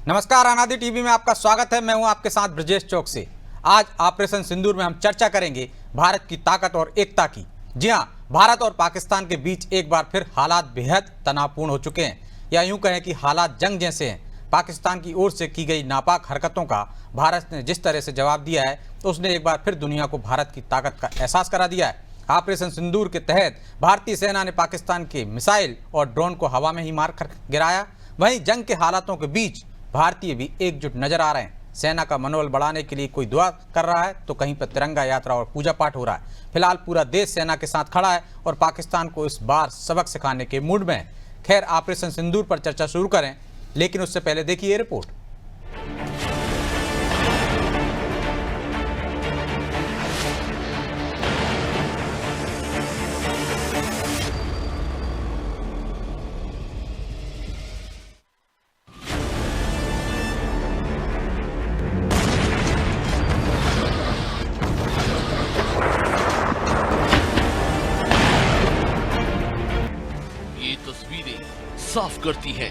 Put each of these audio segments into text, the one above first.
नमस्कार, अनादि टीवी में आपका स्वागत है। मैं हूं आपके साथ ब्रजेश चौक से। आज ऑपरेशन सिंदूर में हम चर्चा करेंगे भारत की ताकत और एकता की। जी हां, भारत और पाकिस्तान के बीच एक बार फिर हालात बेहद तनावपूर्ण हो चुके हैं, या यूं कहें कि हालात जंग जैसे हैं। पाकिस्तान की ओर से की गई नापाक हरकतों का भारत ने जिस तरह से जवाब दिया है, तो उसने एक बार फिर दुनिया को भारत की ताकत का एहसास करा दिया है। ऑपरेशन सिंदूर के तहत भारतीय सेना ने पाकिस्तान के मिसाइल और ड्रोन को हवा में ही मार कर गिराया। वहीं जंग के हालातों के बीच भारतीय भी एकजुट नजर आ रहे हैं। सेना का मनोबल बढ़ाने के लिए कोई दुआ कर रहा है, तो कहीं पर तिरंगा यात्रा और पूजा पाठ हो रहा है। फिलहाल पूरा देश सेना के साथ खड़ा है और पाकिस्तान को इस बार सबक सिखाने के मूड में है। खैर, ऑपरेशन सिंदूर पर चर्चा शुरू करें, लेकिन उससे पहले देखिए ये रिपोर्ट। साफ करती है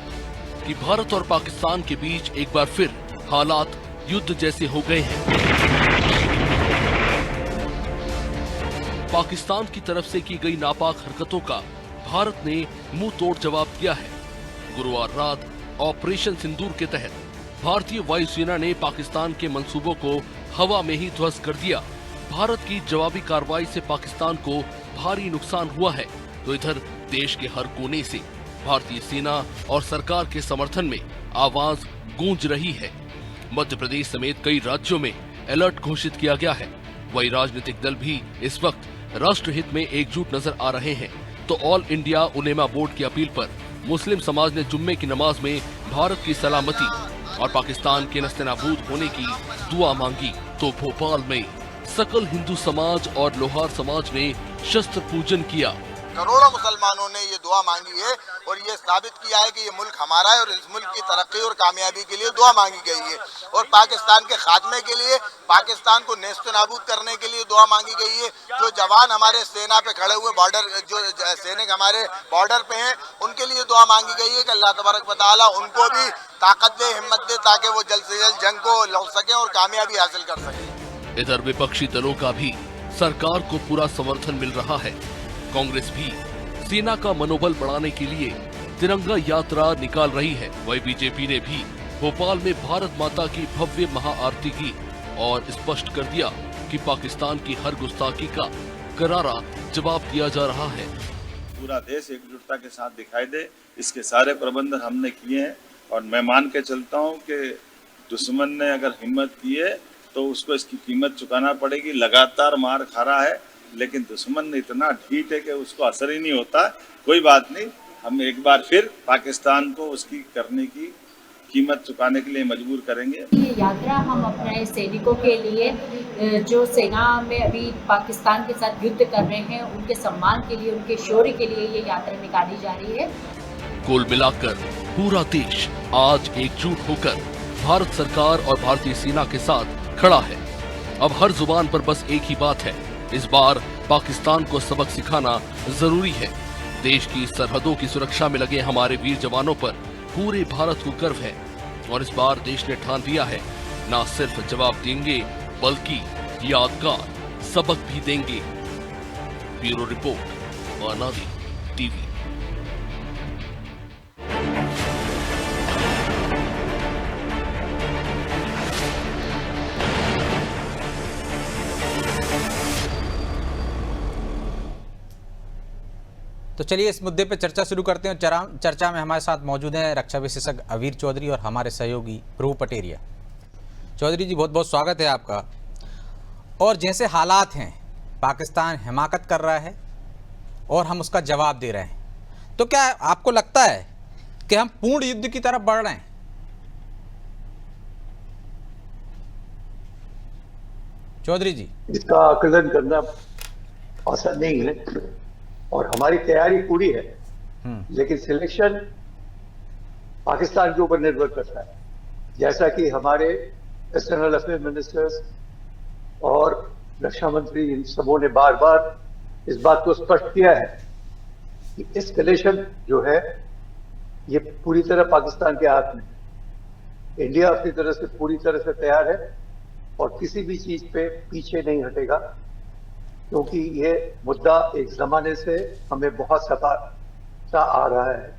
कि भारत और पाकिस्तान के बीच एक बार फिर हालात युद्ध जैसे हो गए हैं। पाकिस्तान की तरफ से की गई नापाक हरकतों का भारत ने मुंह तोड़ जवाब दिया है। गुरुवार रात ऑपरेशन सिंदूर के तहत भारतीय वायुसेना ने पाकिस्तान के मंसूबों को हवा में ही ध्वस्त कर दिया। भारत की जवाबी कार्रवाई से पाकिस्तान को भारी नुकसान हुआ है, तो इधर देश के हर कोने से भारतीय सेना और सरकार के समर्थन में आवाज गूंज रही है। मध्य प्रदेश समेत कई राज्यों में अलर्ट घोषित किया गया है। वही राजनीतिक दल भी इस वक्त राष्ट्रहित में एकजुट नजर आ रहे हैं। तो ऑल इंडिया उलेमा बोर्ड की अपील पर मुस्लिम समाज ने जुम्मे की नमाज में भारत की सलामती और पाकिस्तान के नस्तेनाबूद होने की दुआ मांगी। तो भोपाल में सकल हिंदू समाज और लोहार समाज ने शस्त्र पूजन किया। करोड़ों मुसलमानों ने ये दुआ मांगी है और ये साबित किया है कि ये मुल्क हमारा है और इस मुल्क की तरक्की और कामयाबी के लिए दुआ मांगी गई है। और पाकिस्तान के खात्मे के लिए, पाकिस्तान को नेस्तनाबूद करने के लिए दुआ मांगी गई है। जो जवान हमारे सेना पे खड़े हुए, बॉर्डर जो सैनिक हमारे बॉर्डर पे हैं, उनके लिए दुआ मांगी गई है कि अल्लाह तबारक व तआला उनको भी ताकत दे, हिम्मत दे, ताकि वो जल्द से जल्द जंग को लड़ सके और कामयाबी हासिल कर सके। इधर विपक्षी दलों का भी सरकार को पूरा समर्थन मिल रहा है। कांग्रेस भी सेना का मनोबल बढ़ाने के लिए तिरंगा यात्रा निकाल रही है। वही बीजेपी ने भी भोपाल में भारत माता की भव्य महाआरती की और स्पष्ट कर दिया कि पाकिस्तान की हर गुस्ताखी का करारा जवाब दिया जा रहा है। पूरा देश एकजुटता के साथ दिखाई दे, इसके सारे प्रबंध हमने किए हैं। और मैं मान के चलता हूं कि दुश्मन ने अगर हिम्मत की है तो उसको इसकी कीमत चुकाना पड़ेगी। लगातार मार खा रहा है, लेकिन दुश्मन इतना ढीठ है कि उसको असर ही नहीं होता। कोई बात नहीं, हम एक बार फिर पाकिस्तान को उसकी करने की कीमत चुकाने के लिए मजबूर करेंगे। ये यात्रा हम अपने सैनिकों के लिए, जो सेना में अभी पाकिस्तान के साथ युद्ध कर रहे हैं, उनके सम्मान के लिए, उनके शौर्य के लिए ये यात्रा निकाली जा रही है। कुल मिलाकर पूरा देश आज एकजुट होकर भारत सरकार और भारतीय सेना के साथ खड़ा है। अब हर जुबान पर बस एक ही बात है, इस बार पाकिस्तान को सबक सिखाना जरूरी है। देश की सरहदों की सुरक्षा में लगे हमारे वीर जवानों पर पूरे भारत को गर्व है और इस बार देश ने ठान लिया है, न सिर्फ जवाब देंगे बल्कि यादगार सबक भी देंगे। ब्यूरो रिपोर्ट, अनादि टीवी। तो चलिए इस मुद्दे पर चर्चा शुरू करते हैं। चर्चा में हमारे साथ मौजूद हैं रक्षा विशेषज्ञ अवीर चौधरी और हमारे सहयोगी ध्रुव पटेरिया। चौधरी जी, बहुत बहुत स्वागत है आपका। और जैसे हालात हैं, पाकिस्तान हिमाकत कर रहा है और हम उसका जवाब दे रहे हैं, तो क्या आपको लगता है कि हम पूर्ण युद्ध की तरफ बढ़ रहे हैं? चौधरी जी, इसका आकलन करना आसान नहीं है और हमारी तैयारी पूरी है, लेकिन सिलेक्शन पाकिस्तान के ऊपर निर्भर करता है। जैसा कि हमारे एक्सटर्नल अफेयर मिनिस्टर्स और रक्षा मंत्री इन सबों ने बार बार इस बात को स्पष्ट किया है कि एस्केलेशन जो है ये पूरी तरह पाकिस्तान के हाथ में है। इंडिया अपनी तरफ से पूरी तरह से तैयार है और किसी भी चीज पे पीछे नहीं हटेगा, क्योंकि ये मुद्दा एक जमाने से हमें बहुत सताता आ रहा है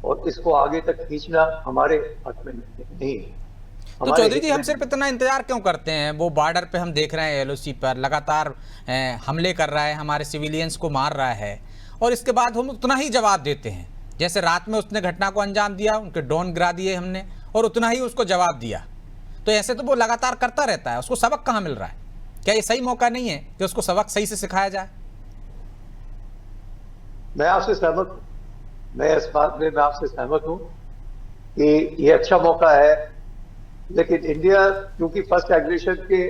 और इसको आगे तक खींचना हमारे हाथ में नहीं है। तो चौधरी जी, हम सिर्फ इतना इंतजार क्यों करते हैं? वो बॉर्डर पे हम देख रहे हैं LOC पर लगातार हमले कर रहा है, हमारे सिविलियंस को मार रहा है, और इसके बाद हम उतना ही जवाब देते हैं। जैसे रात में उसने घटना को अंजाम दिया, उनके ड्रोन गिरा दिए हमने, और उतना ही उसको जवाब दिया। तो ऐसे तो वो लगातार करता रहता है, उसको सबक कहाँ मिल रहा है? क्या ये सही मौका नहीं है कि उसको सबक सही से सिखाया जाए? मैं आपसे सहमत हूँ, मैं इस बात में आपसे सहमत हूँ कि ये अच्छा मौका है, लेकिन इंडिया क्योंकि फर्स्ट एग्रेशन के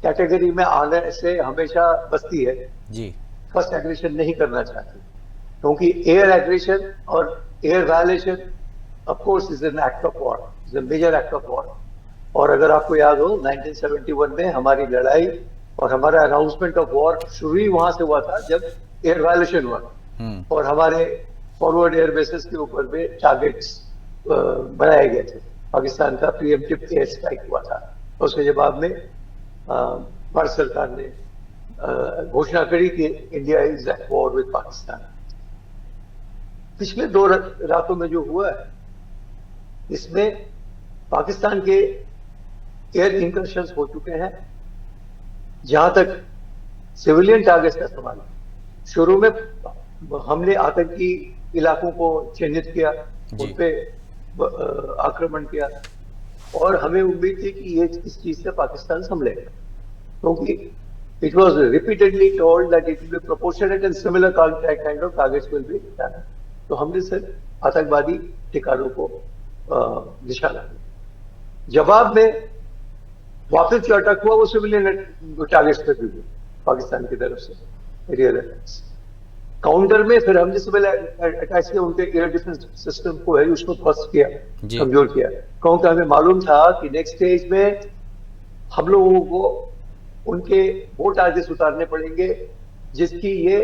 कैटेगरी में आने से हमेशा बचती है जी। फर्स्ट एग्रेशन नहीं करना चाहती, क्योंकि एयर एग्रेशन और air violation of course is an act of war, is a major act of war. और अगर आपको याद हो 1971 में हमारी लड़ाई और हमारा अनाउंसमेंट ऑफ वॉर शुरू ही वहां से हुआ था जब एयर वायलेशन हुआ और हमारे फॉरवर्ड एयर बेसिस के ऊपर में टारगेट्स बनाए गए थे। पाकिस्तान का प्रीएम्प्टिव एयर स्ट्राइक हुआ था, उसके जवाब में भारत सरकार ने घोषणा करी कि India is at war with Pakistan. पिछले 2 रातों में जो हुआ है इसमें पाकिस्तान के एयर इंकर्शंस हो चुके हैं, जहां तक सिविलियन टारगेट्स का सवाल है। शुरू में हमने आतंकी इलाकों को चिन्हित किया, उन पे आक्रमण किया और हमें उम्मीद थी कि ये इस चीज से पाकिस्तान संभलेगा, क्योंकि it was repeatedly told that it will be proportionate and similar kind of targets will be done. तो हमने सिर्फ आतंकवादी ठिकानों को निशाना दिया। जवाब में वापस जो अटैक हुआ वो सिविलियन टारगेट्स पे भी पाकिस्तान की तरफ से एरियल अटैक्स। काउंटर में फिर हमने सिविल अटैक्स किया, उनके एयर डिफेंस सिस्टम को है उसको ध्वस्त किया, कमजोर किया, क्योंकि हमें मालूम था कि नेक्स्ट स्टेज में हम लोगों को उनके वो टारगेट्स उतारने पड़ेंगे जिसकी ये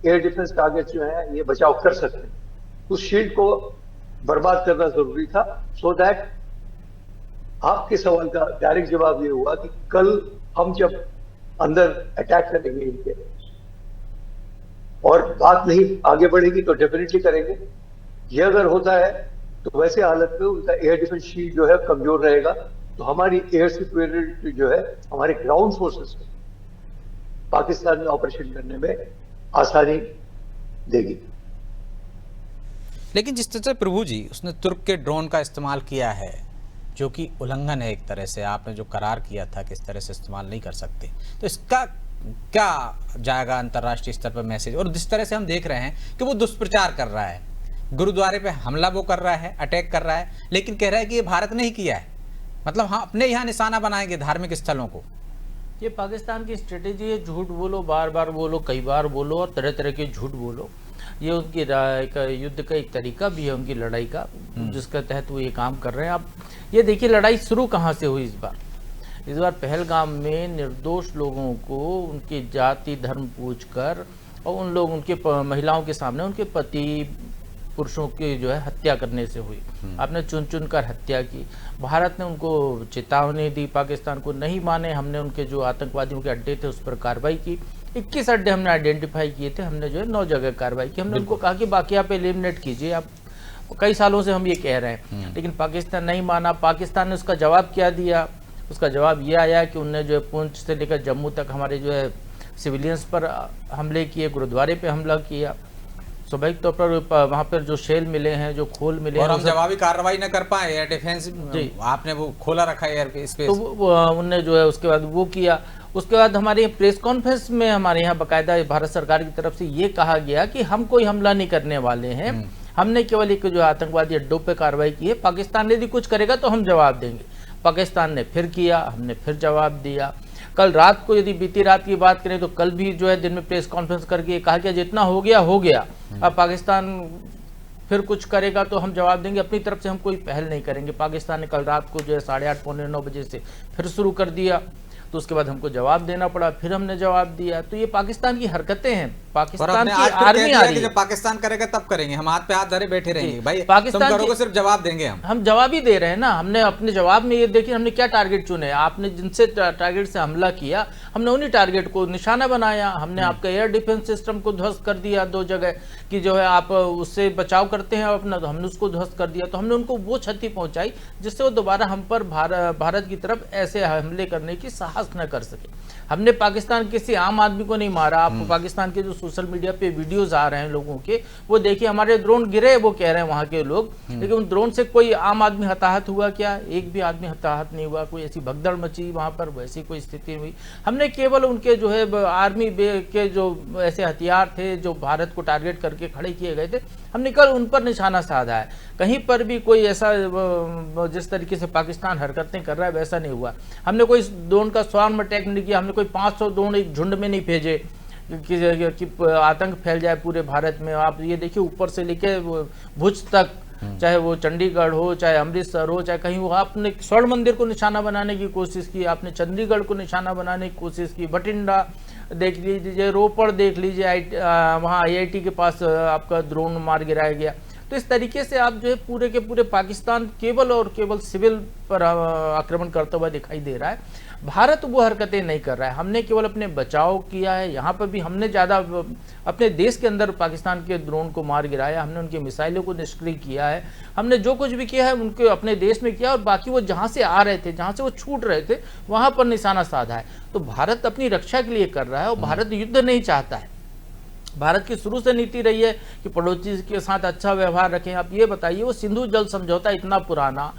एयर डिफेंस टारगेट्स जो है ये बचाव कर सकते हैं। उस शील्ड को बर्बाद करना जरूरी था, सो दैट आपके सवाल का डायरेक्ट जवाब ये हुआ कि कल हम जब अंदर अटैक करेंगे इनके और बात नहीं आगे बढ़ेगी तो डेफिनेटली करेंगे। ये अगर होता है तो वैसे हालत में उनका एयर डिफेंस शील्ड जो है कमजोर रहेगा, तो हमारी एयर सुपीरियरिटी जो है हमारे ग्राउंड फोर्सेस को पाकिस्तान में ऑपरेशन करने में आसानी देगी। लेकिन जिस तरह से प्रभु जी उसने तुर्क के ड्रोन का इस्तेमाल किया है, जो कि उल्लंघन है एक तरह से, आपने जो करार किया था कि इस तरह से इस्तेमाल नहीं कर सकते, तो इसका क्या जाएगा अंतर्राष्ट्रीय स्तर पर मैसेज? और जिस तरह से हम देख रहे हैं कि वो दुष्प्रचार कर रहा है, गुरुद्वारे पे हमला वो कर रहा है, अटैक कर रहा है, लेकिन कह रहा है कि ये भारत ने ही किया है, मतलब हाँ अपने यहाँ निशाना बनाएंगे धार्मिक स्थलों को। ये पाकिस्तान की स्ट्रेटेजी है, झूठ बोलो, बार बार बोलो, कई बार बोलो और तरह तरह के झूठ बोलो। ये उनकी युद्ध का एक तरीका भी है, उनकी लड़ाई का, जिसके तहत वो ये काम कर रहे हैं। आप ये देखिए लड़ाई शुरू कहाँ से हुई इस बार पहलगाम में निर्दोष लोगों को उनकी जाति धर्म पूछकर और उन लोग उनके महिलाओं के सामने उनके पति पुरुषों की जो है हत्या करने से हुई। आपने चुन चुन कर हत्या की। भारत ने उनको चेतावनी दी, पाकिस्तान को नहीं माने, हमने उनके जो आतंकवादियों के अड्डे थे उस पर कार्रवाई की। 21 अड्डे हमने आइडेंटिफाई किए थे, हमने जो है 9 जगह कार्रवाई की। हमने उनको कहा कि बाकी आप एलिमिनेट कीजिए, आप कई सालों से हम ये कह रहे हैं, लेकिन पाकिस्तान नहीं माना। पाकिस्तान ने उसका जवाब क्या दिया? उसका जवाब ये आया कि उनने जो है पुंछ से लेकर जम्मू तक हमारे जो है सिविलियंस पर हमले किए, गुरुद्वारे पे हमला किया। स्वाभाविक तौर पर वहाँ पर जो शेल मिले हैं, जो खोल मिले और हैं, हम जवाबी कार्रवाई न कर पाए, एयर डिफेंस जी आपने वो खोला रखा है एयर स्पेस, तो उनने जो है उसके बाद वो किया। उसके बाद हमारे प्रेस कॉन्फ्रेंस में हमारे यहाँ बाकायदा भारत सरकार की तरफ से ये कहा गया कि हम कोई हमला नहीं करने वाले हैं, हमने केवल एक जो आतंकवादी अड्डों पे कार्रवाई की है, पाकिस्तान यदि कुछ करेगा तो हम जवाब देंगे। पाकिस्तान ने फिर किया, हमने फिर जवाब दिया। कल रात को यदि बीती रात की बात करें तो कल भी जो है दिन में प्रेस कॉन्फ्रेंस करके कहा कि जितना हो गया हो गया, अब पाकिस्तान फिर कुछ करेगा तो हम जवाब देंगे, अपनी तरफ से हम कोई पहल नहीं करेंगे। पाकिस्तान ने कल रात को जो है 8:30 पौने 9 बजे से फिर शुरू कर दिया। तो उसके बाद हमको जवाब देना पड़ा, फिर हमने जवाब दिया। तो ये पाकिस्तान की हरकतें हैं, और पाकिस्तान हमने की आज फिर आर्मी कह आ दिया रही कि है। जब पाकिस्तान करेगा तब करेंगे, हम हाथ पे हाथ धरे बैठे रहेंगे। भाई पाकिस्तान तुम करोगे की- सिर्फ जवाब देंगे हम जवाब ही दे रहे हैं ना। हमने अपने जवाब में ये देखिए हमने क्या टारगेट चुने। आपने जिनसे टारगेट से हमला किया, हमने उन्हीं टारगेट को निशाना बनाया। हमने आपका एयर डिफेंस सिस्टम को ध्वस्त कर दिया 2 जगह कि जो है आप उससे बचाव करते हैं अपना, तो हमने उसको ध्वस्त कर दिया। तो हमने उनको वो क्षति पहुंचाई जिससे वो दोबारा हम पर भारत की तरफ ऐसे हमले करने की साहस न कर सके। हमने पाकिस्तान किसी आम आदमी को नहीं मारा। आपको पाकिस्तान के जो सोशल मीडिया पे वीडियोस आ रहे हैं लोगों के, वो देखिए हमारे ड्रोन गिरे, वो कह रहे हैं वहाँ के लोग, लेकिन उन ड्रोन से कोई आम आदमी हताहत हुआ क्या? एक भी आदमी हताहत नहीं हुआ। कोई ऐसी भगदड़ मची वहाँ पर, वैसी कोई स्थिति हुई। हमने केवल उनके जो है आर्मी के जो ऐसे हथियार थे जो भारत को टारगेट करके खड़े किए गए थे, हमने कल उन पर निशाना साधा है। कहीं पर भी कोई ऐसा जिस तरीके से पाकिस्तान हरकतें कर रहा है वैसा नहीं हुआ। हमने कोई ड्रोन का स्वार्म अटैक नहीं किया। हमने कोई 500 ड्रोन एक झुंड में नहीं भेजे कि आतंक फैल जाए पूरे भारत में। आप ये देखिए ऊपर से लेके भुज तक, चाहे वो चंडीगढ़ हो, चाहे अमृतसर हो, चाहे कहीं हो, आपने स्वर्ण मंदिर को निशाना बनाने की कोशिश की, आपने चंडीगढ़ को निशाना बनाने की कोशिश की, बठिंडा देख लीजिए, रोपड़ देख लीजिए, वहाँ IIT के पास आपका ड्रोन मार गिराया गया। तो इस तरीके से आप जो है पूरे के पूरे पाकिस्तान केवल और केवल सिविल पर आक्रमण करता हुआ दिखाई दे रहा है। भारत वो हरकतें नहीं कर रहा है। हमने केवल अपने बचाव किया है। यहाँ पर भी हमने ज़्यादा अपने देश के अंदर पाकिस्तान के ड्रोन को मार गिराया, हमने उनकी मिसाइलों को निष्क्रिय किया है। हमने जो कुछ भी किया है उनके अपने देश में किया, और बाकी वो जहाँ से आ रहे थे, जहाँ से वो छूट रहे थे, वहाँ पर निशाना साधा है। तो भारत अपनी रक्षा के लिए कर रहा है और भारत युद्ध नहीं चाहता है। भारत की शुरू से नीति रही है कि पड़ोसी के साथ अच्छा व्यवहार रखें। आप ये बताइए, वो सिंधु जल समझौता इतना पुराना,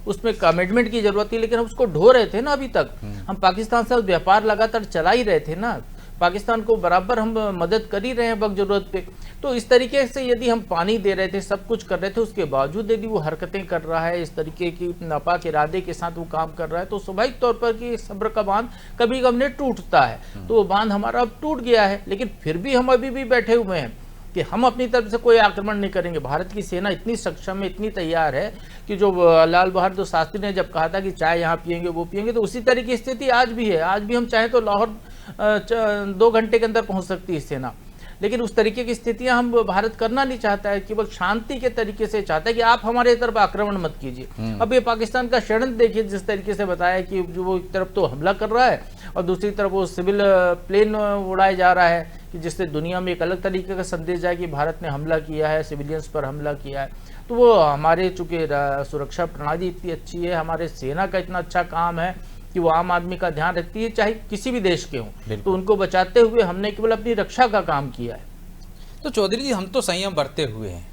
उसमें कमिटमेंट की जरूरत थी, लेकिन हम उसको ढो रहे थे ना। अभी तक हम पाकिस्तान से व्यापार लगातार चला ही रहे थे ना। पाकिस्तान को बराबर हम मदद कर ही रहे हैं वक्त जरूरत पे। तो इस तरीके से यदि हम पानी दे रहे थे, सब कुछ कर रहे थे, उसके बावजूद यदि वो हरकतें कर रहा है, इस तरीके की नापाक इरादे के साथ वो काम कर रहा है, तो स्वाभाविक तौर पर कि सब्र का बांध कभी कभी टूटता है। तो वो बांध हमारा अब टूट गया है, लेकिन फिर भी हम अभी भी बैठे हुए हैं कि हम अपनी तरफ से कोई आक्रमण नहीं करेंगे। भारत की सेना इतनी सक्षम है, इतनी तैयार है कि जो लाल बहादुर शास्त्री ने जब कहा था कि चाय यहाँ पियेंगे वो पियेंगे, तो उसी तरह की स्थिति आज भी है। आज भी हम चाहें तो लाहौर 2 घंटे के अंदर पहुंच सकती है सेना, लेकिन उस तरीके की स्थितियां हम भारत करना नहीं चाहता है। केवल शांति के तरीके से चाहता है कि आप हमारे तरफ आक्रमण मत कीजिए। अब ये पाकिस्तान का षड्यंत्र देखिए, जिस तरीके से बताया कि जो वो एक तरफ तो हमला कर रहा है और दूसरी तरफ वो सिविल प्लेन उड़ाया जा रहा है, कि जिससे दुनिया में एक अलग तरीके का संदेश जाए कि भारत ने हमला किया है, सिविलियंस पर हमला किया है। तो वो हमारे चूंकि सुरक्षा प्रणाली इतनी अच्छी है, हमारे सेना का इतना अच्छा काम है कि वो आम आदमी का ध्यान रखती है, चाहे किसी भी देश के हों, तो उनको बचाते हुए हमने केवल अपनी रक्षा का काम किया है। तो चौधरी जी, हम तो संयम बरते हुए हैं,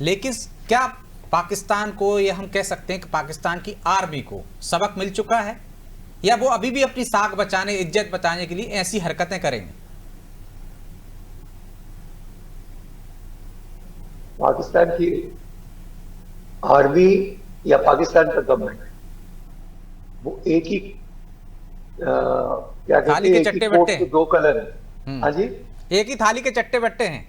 लेकिन क्या पाकिस्तान को, ये हम कह सकते हैं कि पाकिस्तान की आर्मी को सबक मिल चुका है, या वो अभी भी अपनी साख बचाने, इज्जत बचाने के लिए ऐसी हरकतें करेंगे? पाकिस्तान की आर्मी या पाकिस्तान का गवर्नमेंट, वो एक ही क्या कहते हैं, चट्टे बट्टे, 2 कलर है। हाँ जी, एक ही थाली के चट्टे बट्टे हैं,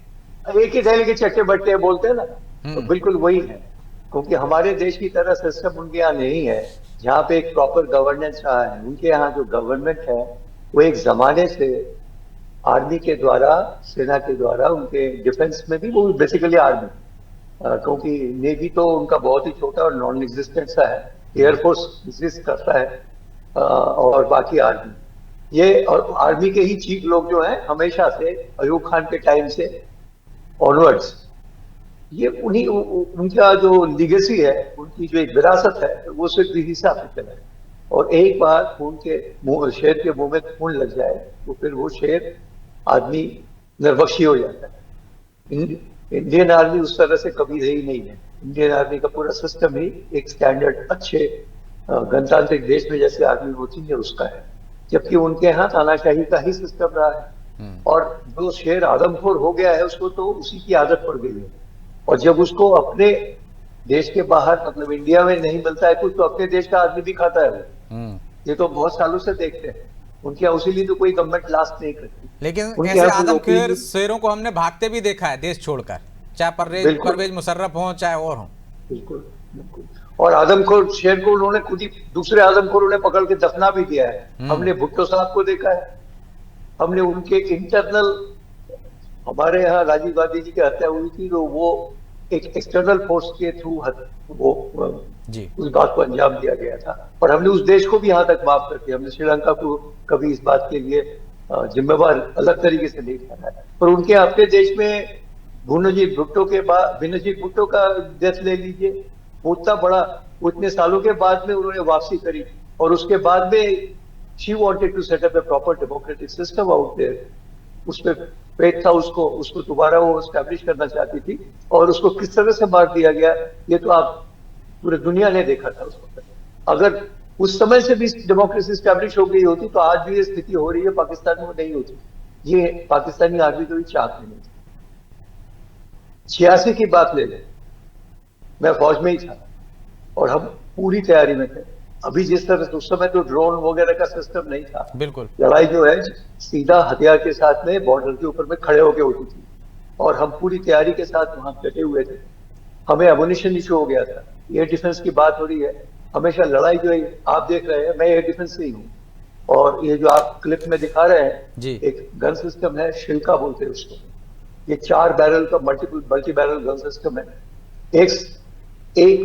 एक ही थाली के चट्टे बट्टे बोलते हैं ना, तो बिल्कुल वही है। क्योंकि हमारे देश की तरह सिस्टम उनके यहाँ नहीं है, जहाँ पे एक प्रॉपर गवर्नेंस रहा है। उनके यहाँ जो गवर्नमेंट है वो एक जमाने से आर्मी के द्वारा, सेना के द्वारा, उनके डिफेंस में भी वो बेसिकली आर्मी, क्योंकि नेवी तो उनका बहुत ही छोटा और नॉन एग्जिस्टेंट सा है, एयरफोर्स एग्जिस्ट करता है, और बाकी आर्मी, ये और आर्मी के ही चीफ लोग जो हैं हमेशा से अयूब खान के टाइम से ऑनवर्ड्स, ये उन्हीं उनका जो लीगेसी है, उनकी जो एक विरासत है, वो सिर्फ इसी हिसाब से चला है। और एक बार खून के मुंह, शेर के मुंह में खून लग जाए तो फिर वो शेर आदमी निर्वक्षी हो जाता है। इंडियन आर्मी उस तरह से कभी रही नहीं है। इंडियन आर्मी का पूरा सिस्टम ही एक स्टैंडर्ड अच्छे गणतांत्रिक देश में जैसे आर्मी होती है उसका है, जबकि उनके यहाँ तानाशाही का ही सिस्टम रहा है। और जो शेर आदमखोर हो गया है उसको तो उसी की आदत पड़ गई है, और जब उसको अपने देश के बाहर, मतलब इंडिया में नहीं मिलता है कुछ, तो अपने देश का आदमी भी खाता है वो। ये तो बहुत सालों से देखते हैं उनके यहाँ, उसीलिए तो कोई गवर्नमेंट लास्ट नहीं करती। लेकिन ऐसे आदमखोर शेरों को हमने भागते भी देखा है देश छोड़कर, चाहे परवेज मुशर्रफ हो, चाहे और हो। बिल्कुल बिल्कुल। और आदमखोर शेर को उन्होंने खुद ही दूसरे आदमखोरों ने पकड़ के दफना भी दिया है। हमने भुट्टो साहब को देखा है, हमने उनके इंटरनल, हमारे यहाँ राजीव गांधी जी की हत्या हुई थी तो वो एक एक्सटर्नल फोर्स के थ्रू वो उस बात को अंजाम दिया गया था, और हमने उस देश को भी यहाँ तक माफ कर दिया। हमने श्रीलंका को कभी इस बात के लिए जिम्मेवार अलग तरीके से नहीं ठहराया है। पर उनके अपने देश में बिनजीर भुट्टो के बाद, बिनजीर भुट्टो का डेथ ले लीजिए, उतना बड़ा, उतने सालों के बाद में उन्होंने वापसी करी, और उसके बाद में she wanted to set up a proper democratic system out there. उसमें पेट था, उसको दोबारा वो एस्टैब्लिश करना चाहती थी, और उसको किस तरह से मार दिया गया ये तो आप पूरी दुनिया ने देखा था उस वक्त। अगर उस समय से भी डेमोक्रेसी एस्टैब्लिश हो गई होती तो आज भी ये स्थिति हो रही है पाकिस्तान में नहीं होती। ये पाकिस्तानी आर्मी को भी चाहते नहीं। 86 की बात ले लें, मैं फौज में ही था और हम पूरी तैयारी में थे। अभी जिस तरह से उस समय तो ड्रोन वगैरह का सिस्टम नहीं था, बिल्कुल लड़ाई जो है सीधा हथियार के साथ में बॉर्डर के ऊपर में खड़े होके होती थी, और हम पूरी तैयारी के साथ वहां डटे हुए थे। हमें एमुनिशन इशू हो गया था। एयर डिफेंस की बात हो रही है, हमेशा लड़ाई जो है आप देख रहे हैं, मैं एयर डिफेंस से ही हूँ, और ये जो आप क्लिप में दिखा रहे हैं एक गन सिस्टम है, शिल्का बोलते हैं उसको। ये 4 बैरल का मल्टी बैरल गन सिस्टम है। एक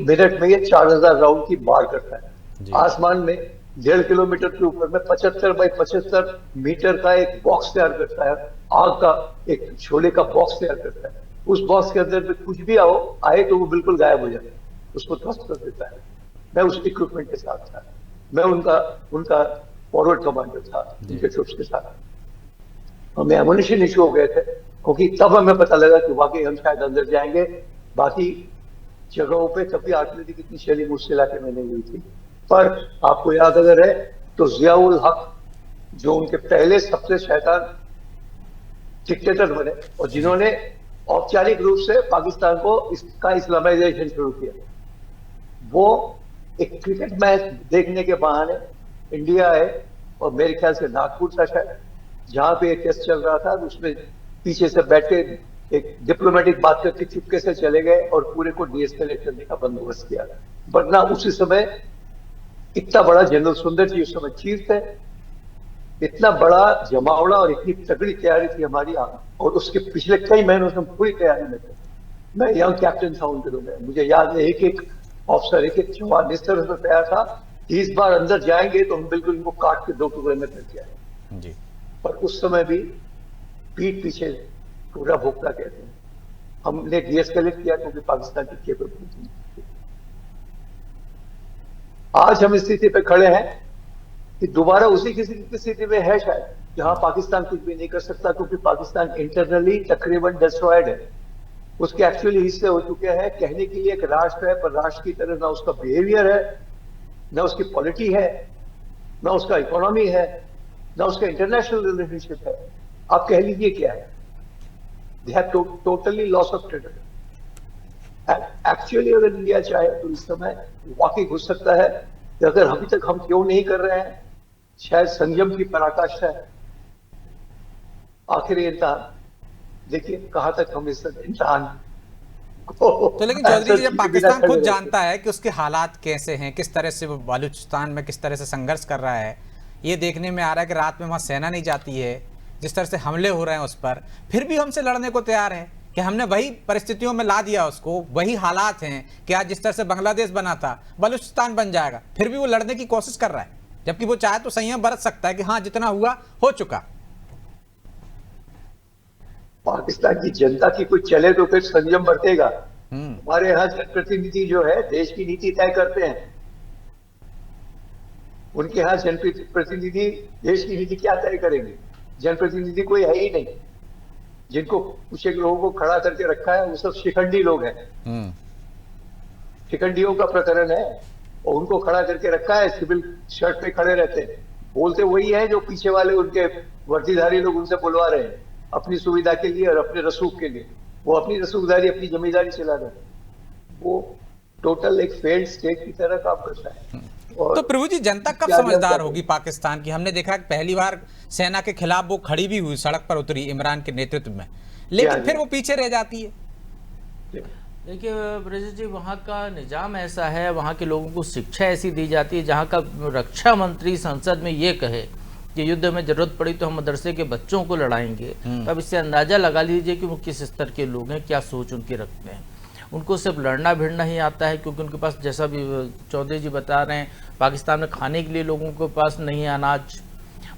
मिनट में ये 4000 राउंड की बार करता है। आसमान में 1.5 किलोमीटर के ऊपर में 75 बाई 75 मीटर का एक बॉक्स तैयार करता है, आग का एक शोले का बॉक्स तैयार करता है। उस बॉक्स के अंदर में कुछ भी आए तो वो बिल्कुल गायब हो जाए, उसको ध्वस्त कर देता है। मैं उस इक्विपमेंट के साथ था, मैं उनका फॉरवर्ड कमांडर था उनके ट्रूप्स के साथ। हमें एमुनिशन इशू हो गए थे, क्योंकि तब हमें पता लगा कि वाकई हम शायद अंदर जाएंगे। बाकी जगहों पे तब भी आर्टिलरी कितनी शैली उस इलाके में नहीं हुई थी। पर आपको याद अगर है तो जियाउल हक जो उनके पहले सबसे शैतान डिक्टेटर बने और जिन्होंने औपचारिक रूप से पाकिस्तान को इसका इस्लामाइजेशन शुरू किया, वो एक क्रिकेट मैच देखने के बहाने इंडिया आए, और मेरे ख्याल से नागपुर था शायद, जहां पे एक टेस्ट चल रहा था, उसमें पीछे से बैठे एक डिप्लोमेटिक बात करके चुपके से चले गए और पूरे को डीएस्केलेट करने का बंदोबस्त किया। वरना उसी समय इतना बड़ा जनरल सुंदर जी उस समय चीफ थे, इतना बड़ा जमावड़ा और इतनी तगड़ी तैयारी थी हमारी, और उसके पिछले कई महीनों से हम पूरी तैयारी में थे। मैं यंग कैप्टन था उनके रूप में, मुझे याद है एक अफसर, एक जवान इस तरह से तैयार था कि इस बार अंदर जाएंगे तो हम बिल्कुल इनको काट के 2 टुकड़े में करके आए। पर उस समय भी पीठ पीछे पूरा भोगता कहते हैं, हमने डीएस्केलेट किया क्योंकि पाकिस्तान की केपेबिलिटी। आज हम इस स्थिति पे खड़े हैं कि दोबारा उसी की स्थिति में है शायद, जहां पाकिस्तान कुछ भी नहीं कर सकता, क्योंकि पाकिस्तान इंटरनली तकरीबन डिस्ट्रॉयड है। उसके एक्चुअली हिस्से हो चुके हैं। कहने के लिए एक राष्ट्र है, पर राष्ट्र की तरह ना उसका बिहेवियर है, ना उसकी पॉलिटी है, ना उसका इकोनॉमी है, ना उसका इंटरनेशनल रिलेशनशिप है। आप कह लीजिए क्या है, they have totally loss of trade. Actually अगर इंडिया चाहे तो इस समय वाकई घुस सकता है कि अगर अभी तक हम क्यों नहीं कर रहे हैं, शायद संयम की पराकाष्ठा है। आखिरी इम्तिहान देखिए कहां तक हम इस इम्तिहान तो लेकिन चौधरी जी, जब पाकिस्तान खुद जानता है कि उसके हालात कैसे हैं, किस तरह से वो बलूचिस्तान में किस तरह से संघर्ष कर रहा है, ये देखने में आ रहा है कि रात में वहां सेना नहीं जाती है, जिस तरह से हमले हो रहे हैं उस पर, फिर भी हमसे लड़ने को तैयार है कि हमने वही परिस्थितियों में ला दिया उसको, वही हालात हैं कि आज जिस तरह से बांग्लादेश बना था बलूचिस्तान बन जाएगा, फिर भी वो लड़ने की कोशिश कर रहा है, जबकि वो चाहे तो संयम बरत सकता है कि हाँ जितना हुआ हो चुका। पाकिस्तान की जनता की कुछ चले तो फिर संयम बरतेगा। हमारे यहाँ जनप्रतिनिधि जो है देश की नीति तय करते हैं, उनके यहाँ जनप्रतिनिधि देश की नीति क्या तय करेंगे? जनप्रतिनिधि कोई है ही नहीं। जिनको कुछ एक लोगों को खड़ा करके रखा है वो सब शिखंडी लोग हैं। शिखंडियों का प्रकरण है, और उनको खड़ा करके रखा है, सिविल शर्ट पे खड़े रहते हैं, बोलते वही है जो पीछे वाले उनके वर्दीधारी लोग उनसे बुलवा रहे हैं अपनी सुविधा के लिए और अपने रसूख के लिए। वो अपनी रसूखदारी, अपनी जमींदारी चला रहे हैं। वो टोटल एक फेल्ड स्टेट की तरह काम करता है। तो प्रभु जी, जनता कब समझदार होगी पाकिस्तान की? हमने देखा कि पहली बार सेना के खिलाफ वो खड़ी भी हुई, सड़क पर उतरी इमरान के नेतृत्व में, लेकिन फिर वो पीछे रह जाती है। देखिए ब्रजेश जी, वहाँ का निज़ाम ऐसा है, वहाँ के लोगों को शिक्षा ऐसी दी जाती है, जहाँ का रक्षा मंत्री संसद में ये कहे कि युद्ध में जरूरत पड़ी तो हम मदरसे के बच्चों को लड़ाएंगे, तो अब इससे अंदाज़ा लगा लीजिए कि वो किस स्तर के लोग हैं, क्या सोच उनकी रखते हैं। उनको सिर्फ लड़ना भिड़ना ही आता है, क्योंकि उनके पास, जैसा भी चौधरी जी बता रहे हैं, पाकिस्तान में खाने के लिए लोगों के पास नहीं है अनाज,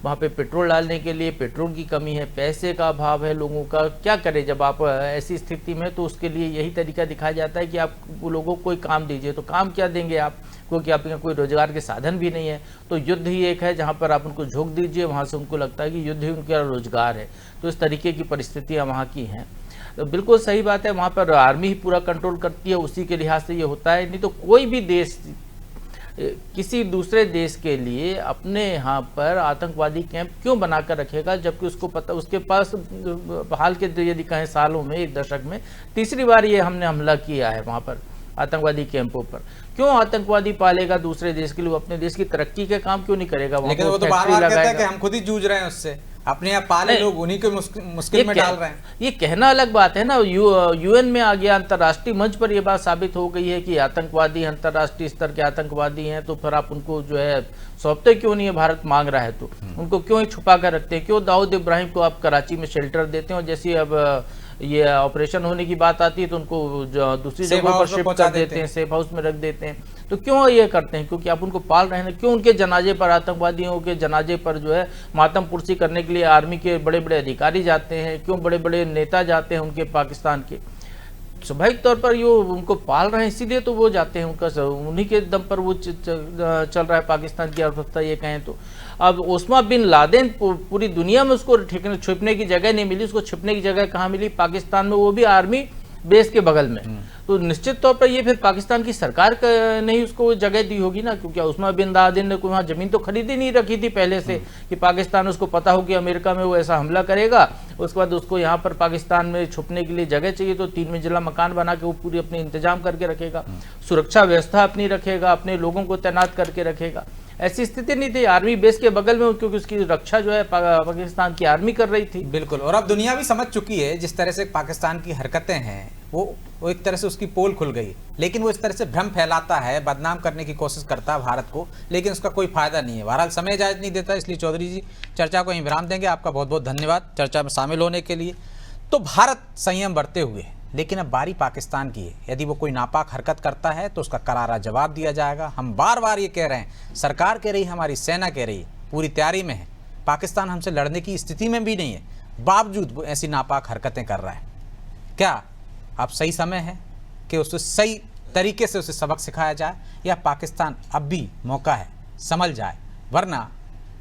वहाँ पे पेट्रोल डालने के लिए पेट्रोल की कमी है, पैसे का अभाव है लोगों का। क्या करें जब आप ऐसी स्थिति में, तो उसके लिए यही तरीका दिखाया जाता है कि आप लोगों को कोई काम दीजिए। तो काम क्या देंगे आप, क्योंकि आपके यहाँ कोई रोजगार के साधन भी नहीं है। तो युद्ध ही एक है जहाँ पर आप उनको झोंक दीजिए, वहाँ से उनको लगता है कि युद्ध ही उनका रोजगार है। तो इस तरीके की परिस्थितियाँ वहाँ की हैं। तो बिल्कुल सही बात है, वहाँ पर आर्मी ही पूरा कंट्रोल करती है, उसी के लिहाज से ये होता है। नहीं तो कोई भी देश किसी दूसरे देश के लिए अपने यहाँ पर आतंकवादी कैंप क्यों बनाकर रखेगा, जबकि उसको पता, उसके पास हाल के यदि कहें सालों में, एक दशक में तीसरी बार ये हमने हमला किया है वहाँ पर आतंकवादी कैंपों पर। क्यों आतंकवादी पालेगा दूसरे देश के लिए, अपने देश की तरक्की के काम क्यों नहीं करेगा? लेकिन वो तो बार-बार कहता है कि हम खुद ही जूझ रहे हैं उससे, अपने आप पाले लोग उन्हीं को मुश्किल में डाल रहे हैं। ये कहना अलग बात है ना, यूएन में आ गया, अंतर्राष्ट्रीय मंच पर ये बात साबित हो गई है कि आतंकवादी अंतर्राष्ट्रीय स्तर के आतंकवादी हैं, तो फिर आप उनको जो है सौंपते क्यों नहीं है? भारत मांग रहा है तो उनको क्यों ही छुपा कर रखते हैं? क्यों दाऊद इब्राहिम को आप कराची में शेल्टर देते हैं, और जैसे अब ये ऑपरेशन होने की बात आती है तो उनको दूसरी जगह पर शिफ्ट कर देते हैं, सेफ हाउस में रख देते हैं। तो क्यों ये करते हैं? क्योंकि आप उनको पाल रहे हैं। क्यों उनके जनाजे पर, आतंकवादियों के जनाजे पर जो है मातम पुरसी करने के लिए आर्मी के बड़े बड़े अधिकारी जाते हैं? क्यों बड़े बड़े नेता जाते हैं उनके, पाकिस्तान के? स्वाभाविक तौर पर ये उनको पाल रहे हैं, इसीलिए तो वो जाते हैं, उनका उन्हीं के दम पर वो चल रहा है पाकिस्तान की अर्थव्यवस्था, ये कहें तो। अब ओस्मा बिन लादेन, पूरी दुनिया में उसको छिपने की जगह नहीं मिली, उसको छिपने की जगह कहाँ मिली? पाकिस्तान में, वो भी आर्मी बेस के बगल में। तो निश्चित तौर पर ये फिर पाकिस्तान की सरकार ने ही उसको जगह दी होगी ना, क्योंकि उस्मा बिन लादेन ने कोई वहाँ जमीन तो खरीदी नहीं रखी थी पहले से कि पाकिस्तान, उसको पता हो कि अमेरिका में वो ऐसा हमला करेगा, उसके बाद उसको यहाँ पर पाकिस्तान में छुपने के लिए जगह चाहिए, तो 3 मंजिला मकान बना के वो पूरी अपने इंतजाम करके रखेगा, सुरक्षा व्यवस्था अपनी रखेगा, अपने लोगों को तैनात करके रखेगा। ऐसी स्थिति नहीं थी, आर्मी बेस के बगल में, क्योंकि उसकी रक्षा जो है पाकिस्तान की आर्मी कर रही थी। बिल्कुल, और अब दुनिया भी समझ चुकी है जिस तरह से पाकिस्तान की हरकतें हैं, वो एक तरह से उसकी पोल खुल गई। लेकिन वो इस तरह से भ्रम फैलाता है, बदनाम करने की कोशिश करता है भारत को, लेकिन उसका कोई फायदा नहीं है। बहरहाल समय इजाजत नहीं देता, इसलिए चौधरी जी चर्चा को यहीं विराम देंगे। आपका बहुत बहुत धन्यवाद चर्चा में शामिल होने के लिए। तो भारत संयम बरते हुए, लेकिन अब बारी पाकिस्तान की है। यदि वो कोई नापाक हरकत करता है तो उसका करारा जवाब दिया जाएगा। हम बार बार ये कह रहे हैं, सरकार कह रही है, हमारी सेना कह रही है, पूरी तैयारी में है। पाकिस्तान हमसे लड़ने की स्थिति में भी नहीं है, बावजूद वो ऐसी नापाक हरकतें कर रहा है। क्या अब सही समय है कि उसे सही तरीके से उसे सबक सिखाया जाए, या पाकिस्तान अब भी मौका है संभल जाए, वरना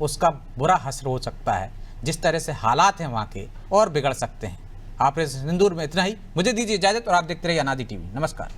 उसका बुरा हश्र हो सकता है। जिस तरह से हालात हैं वहाँ के, और बिगड़ सकते हैं। ऑपरेशन सिंदूर में इतना ही। मुझे दीजिए इजाजत और आप देखते रहिए अनादि टीवी। नमस्कार।